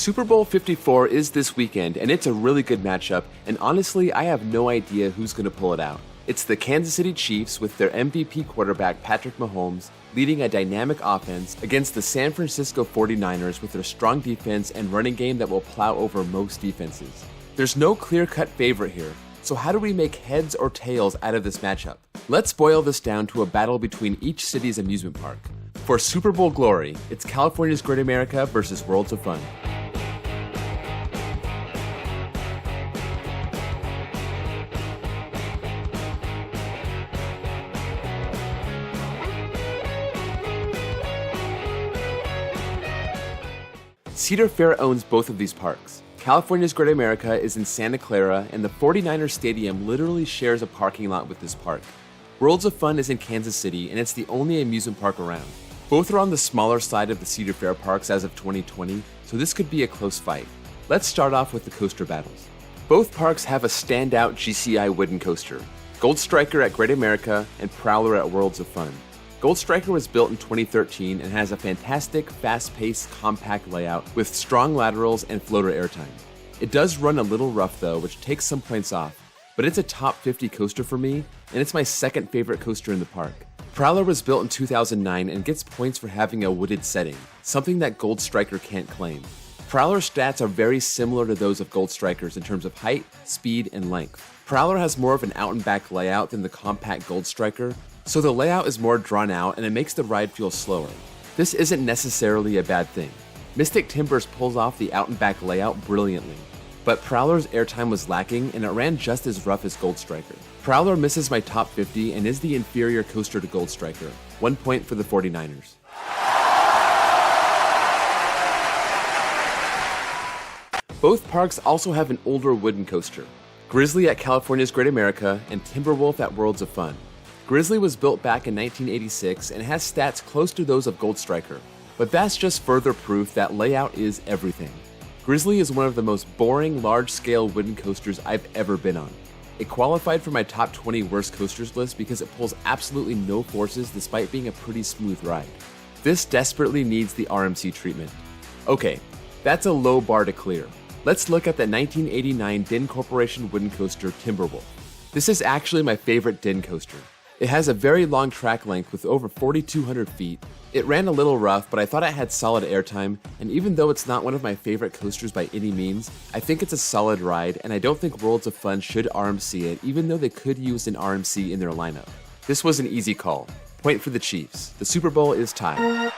Super Bowl 54 is this weekend, and it's a really good matchup, and honestly, I have no idea who's going to pull it out. It's the Kansas City Chiefs with their MVP quarterback Patrick Mahomes leading a dynamic offense against the San Francisco 49ers with their strong defense and running game that will plow over most defenses. There's no clear-cut favorite here, so how do we make heads or tails out of this matchup? Let's boil this down to a battle between each city's amusement park. For Super Bowl glory, it's California's Great America versus Worlds of Fun. Cedar Fair owns both of these parks. California's Great America is in Santa Clara, and the 49ers Stadium literally shares a parking lot with this park. Worlds of Fun is in Kansas City, and it's the only amusement park around. Both are on the smaller side of the Cedar Fair parks as of 2020, so this could be a close fight. Let's start off with the coaster battles. Both parks have a standout GCI wooden coaster, Gold Striker at Great America and Prowler at Worlds of Fun. Gold Striker was built in 2013 and has a fantastic, fast-paced, compact layout with strong laterals and floater airtime. It does run a little rough though, which takes some points off, but it's a top 50 coaster for me, and it's my second favorite coaster in the park. Prowler was built in 2009 and gets points for having a wooded setting, something that Gold Striker can't claim. Prowler's stats are very similar to those of Gold Striker's in terms of height, speed, and length. Prowler has more of an out-and-back layout than the compact Gold Striker, so the layout is more drawn out and it makes the ride feel slower. This isn't necessarily a bad thing. Mystic Timbers pulls off the out-and-back layout brilliantly, but Prowler's airtime was lacking and it ran just as rough as Gold Striker. Prowler misses my top 50 and is the inferior coaster to Gold Striker. 1 point for the 49ers. Both parks also have an older wooden coaster. Grizzly at California's Great America and Timberwolf at Worlds of Fun. Grizzly was built back in 1986 and has stats close to those of Gold Striker, but that's just further proof that layout is everything. Grizzly is one of the most boring, large-scale wooden coasters I've ever been on. It qualified for my top 20 worst coasters list because it pulls absolutely no forces despite being a pretty smooth ride. This desperately needs the RMC treatment. Okay, that's a low bar to clear. Let's look at the 1989 Din Corporation wooden coaster Timberwolf. This is actually my favorite Din coaster. It has a very long track length with over 4,200 feet. It ran a little rough, but I thought it had solid airtime, and even though it's not one of my favorite coasters by any means, I think it's a solid ride, and I don't think Worlds of Fun should RMC it, even though they could use an RMC in their lineup. This was an easy call. Point for the Chiefs. The Super Bowl is tied.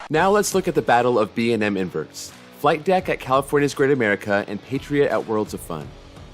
Now let's look at the battle of B&M inverts. Flight Deck at California's Great America and Patriot at Worlds of Fun.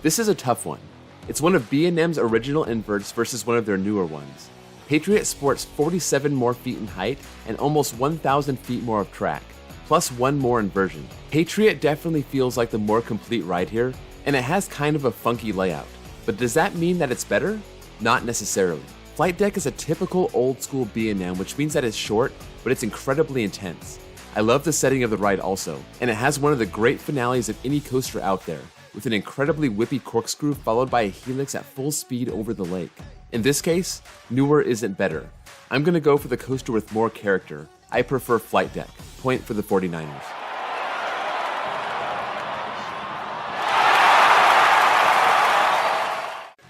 This is a tough one. It's one of B&M's original inverts versus one of their newer ones. Patriot sports 47 more feet in height and almost 1,000 feet more of track, plus one more inversion. Patriot definitely feels like the more complete ride here, and it has kind of a funky layout. But does that mean that it's better? Not necessarily. Flight Deck is a typical old school B&M, which means that it's short, but it's incredibly intense. I love the setting of the ride also, and it has one of the great finales of any coaster out there, with an incredibly whippy corkscrew followed by a helix at full speed over the lake. In this case, newer isn't better. I'm gonna go for the coaster with more character. I prefer Flight Deck. Point for the 49ers.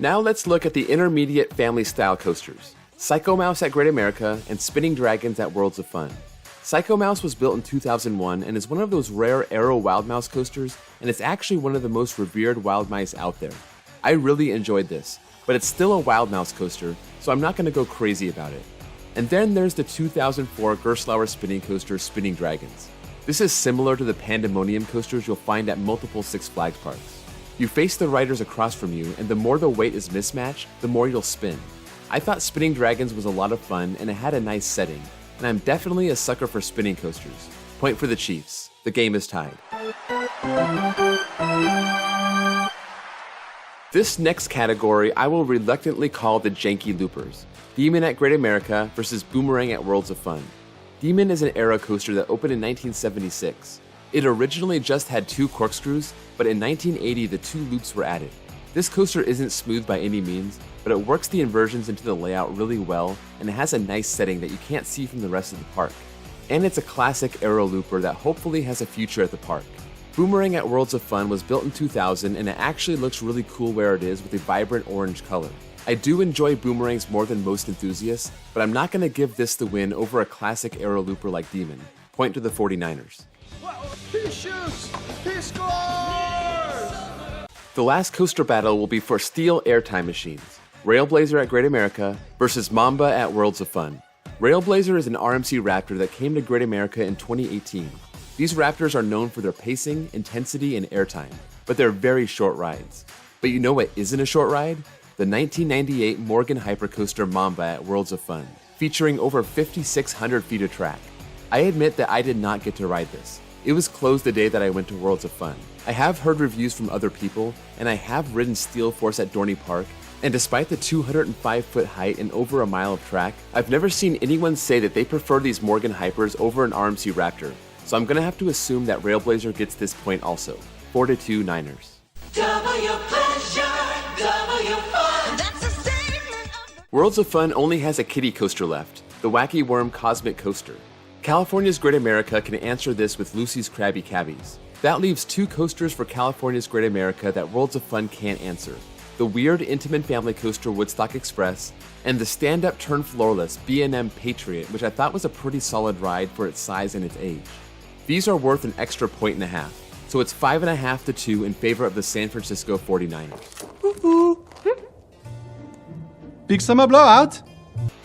Now let's look at the intermediate family style coasters. Psycho Mouse at Great America and Spinning Dragons at Worlds of Fun. Psycho Mouse was built in 2001 and is one of those rare Aero Wild Mouse coasters, and it's actually one of the most revered wild mice out there. I really enjoyed this, but it's still a wild mouse coaster, so I'm not going to go crazy about it. And then there's the 2004 Gerstlauer spinning coaster Spinning Dragons. This is similar to the Pandemonium coasters you'll find at multiple Six Flags parks. You face the riders across from you, and the more the weight is mismatched, the more you'll spin. I thought Spinning Dragons was a lot of fun and it had a nice setting, and I'm definitely a sucker for spinning coasters. Point for the Chiefs. The game is tied. This next category I will reluctantly call the janky loopers. Demon at Great America versus Boomerang at Worlds of Fun. Demon is an Aero coaster that opened in 1976. It originally just had 2 corkscrews, but in 1980 the 2 loops were added. This coaster isn't smooth by any means, but it works the inversions into the layout really well, and it has a nice setting that you can't see from the rest of the park. And it's a classic aero looper that hopefully has a future at the park. Boomerang at Worlds of Fun was built in 2000, and it actually looks really cool where it is with a vibrant orange color. I do enjoy boomerangs more than most enthusiasts, but I'm not going to give this the win over a classic aero looper like Demon. Point to the 49ers. He shoots! He scores! The last coaster battle will be for Steel Airtime Machines, Railblazer at Great America versus Mamba at Worlds of Fun. Railblazer is an RMC Raptor that came to Great America in 2018. These Raptors are known for their pacing, intensity, and airtime, but they're very short rides. But you know what isn't a short ride? The 1998 Morgan Hypercoaster Mamba at Worlds of Fun, featuring over 5,600 feet of track. I admit that I did not get to ride this. It was closed the day that I went to Worlds of Fun. I have heard reviews from other people, and I have ridden Steel Force at Dorney Park, and despite the 205-foot height and over a mile of track, I've never seen anyone say that they prefer these Morgan Hypers over an RMC Raptor, so I'm gonna have to assume that Railblazer gets this point also. 4-2 Niners. Double your pleasure, double your fun. That's a statement of... Worlds of Fun only has a kiddie coaster left, the Wacky Worm Cosmic Coaster. California's Great America can answer this with Lucy's Krabby Cabbies. That leaves two coasters for California's Great America that Worlds of Fun can't answer. The weird Intamin family coaster Woodstock Express, and the stand-up turn floorless B&M Patriot, which I thought was a pretty solid ride for its size and its age. These are worth an extra 1.5, so it's 5.5 to 2 in favor of the San Francisco 49ers. Big summer blowout?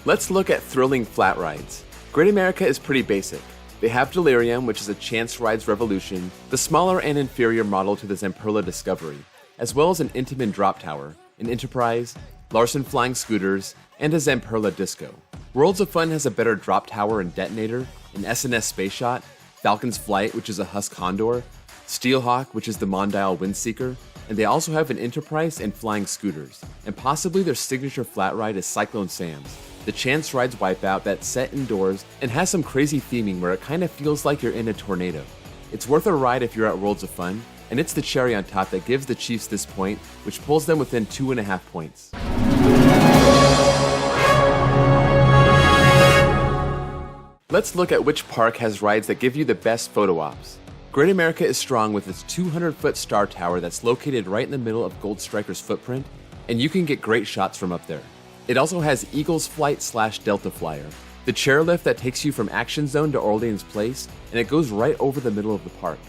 Let's look at thrilling flat rides. Great America is pretty basic. They have Delirium, which is a Chance Rides Revolution, the smaller and inferior model to the Zamperla Discovery, as well as an Intamin Drop Tower, an Enterprise, Larson Flying Scooters, and a Zamperla Disco. Worlds of Fun has a better Drop Tower and Detonator, an SNS Space Shot, Falcon's Flight, which is a Husk Condor, Steelhawk, which is the Mondial Windseeker, and they also have an Enterprise and Flying Scooters, and possibly their signature flat ride is Cyclone Sam's, the Chance Rides Wipeout that's set indoors and has some crazy theming where it kind of feels like you're in a tornado. It's worth a ride if you're at Worlds of Fun, and it's the cherry on top that gives the Chiefs this point, which pulls them within 2.5 points. Let's look at which park has rides that give you the best photo ops. Great America is strong with its 200-foot Star Tower that's located right in the middle of Gold Striker's footprint, and you can get great shots from up there. It also has Eagles Flight / Delta Flyer, the chairlift that takes you from Action Zone to Orleans Place, and it goes right over the middle of the park.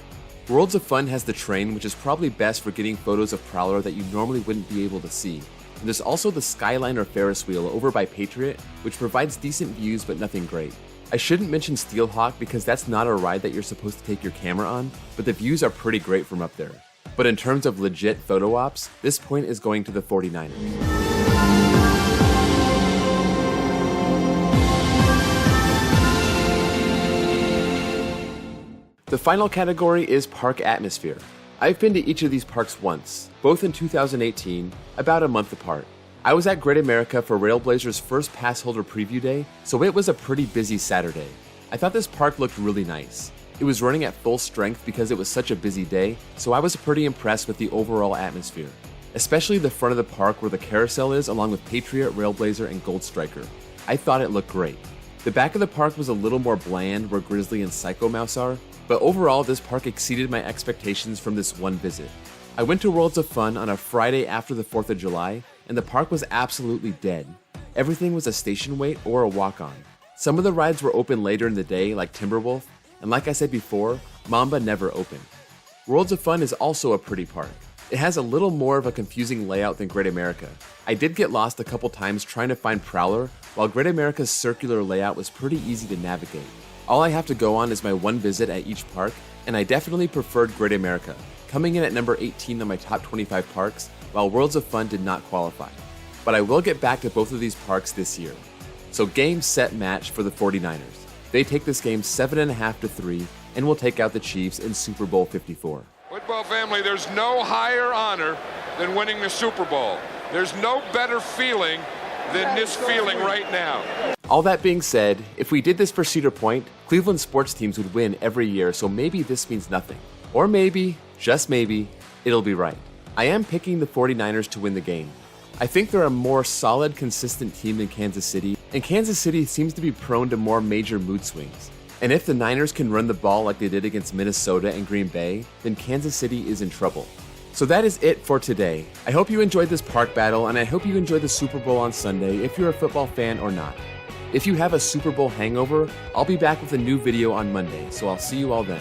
Worlds of Fun has the train, which is probably best for getting photos of Prowler that you normally wouldn't be able to see. And there's also the Skyliner Ferris wheel over by Patriot, which provides decent views but nothing great. I shouldn't mention Steelhawk because that's not a ride that you're supposed to take your camera on, but the views are pretty great from up there. But in terms of legit photo ops, this point is going to the 49ers. The final category is Park Atmosphere. I've been to each of these parks once, both in 2018, about a month apart. I was at Great America for Railblazer's first pass holder preview day, so it was a pretty busy Saturday. I thought this park looked really nice. It was running at full strength because it was such a busy day, so I was pretty impressed with the overall atmosphere, especially the front of the park where the carousel is along with Patriot, Railblazer, and Gold Striker. I thought it looked great. The back of the park was a little more bland where Grizzly and Psycho Mouse are, but overall this park exceeded my expectations from this one visit. I went to Worlds of Fun on a Friday after the 4th of July, and the park was absolutely dead. Everything was a station wait or a walk-on. Some of the rides were open later in the day, like Timberwolf, and like I said before, Mamba never opened. Worlds of Fun is also a pretty park. It has a little more of a confusing layout than Great America. I did get lost a couple times trying to find Prowler, while Great America's circular layout was pretty easy to navigate. All I have to go on is my one visit at each park, and I definitely preferred Great America, coming in at number 18 on my top 25 parks, while Worlds of Fun did not qualify. But I will get back to both of these parks this year. So game, set, match for the 49ers. They take this game 7.5 to 3, and will take out the Chiefs in Super Bowl 54. Football family, there's no higher honor than winning the Super Bowl. There's no better feeling than this feeling right now. All that being said, if we did this for Cedar Point, Cleveland sports teams would win every year, so maybe this means nothing. Or maybe, just maybe, it'll be right. I am picking the 49ers to win the game. I think they're a more solid, consistent team than Kansas City, and Kansas City seems to be prone to more major mood swings. And if the Niners can run the ball like they did against Minnesota and Green Bay, then Kansas City is in trouble. So that is it for today. I hope you enjoyed this park battle, and I hope you enjoy the Super Bowl on Sunday if you're a football fan or not. If you have a Super Bowl hangover, I'll be back with a new video on Monday, so I'll see you all then.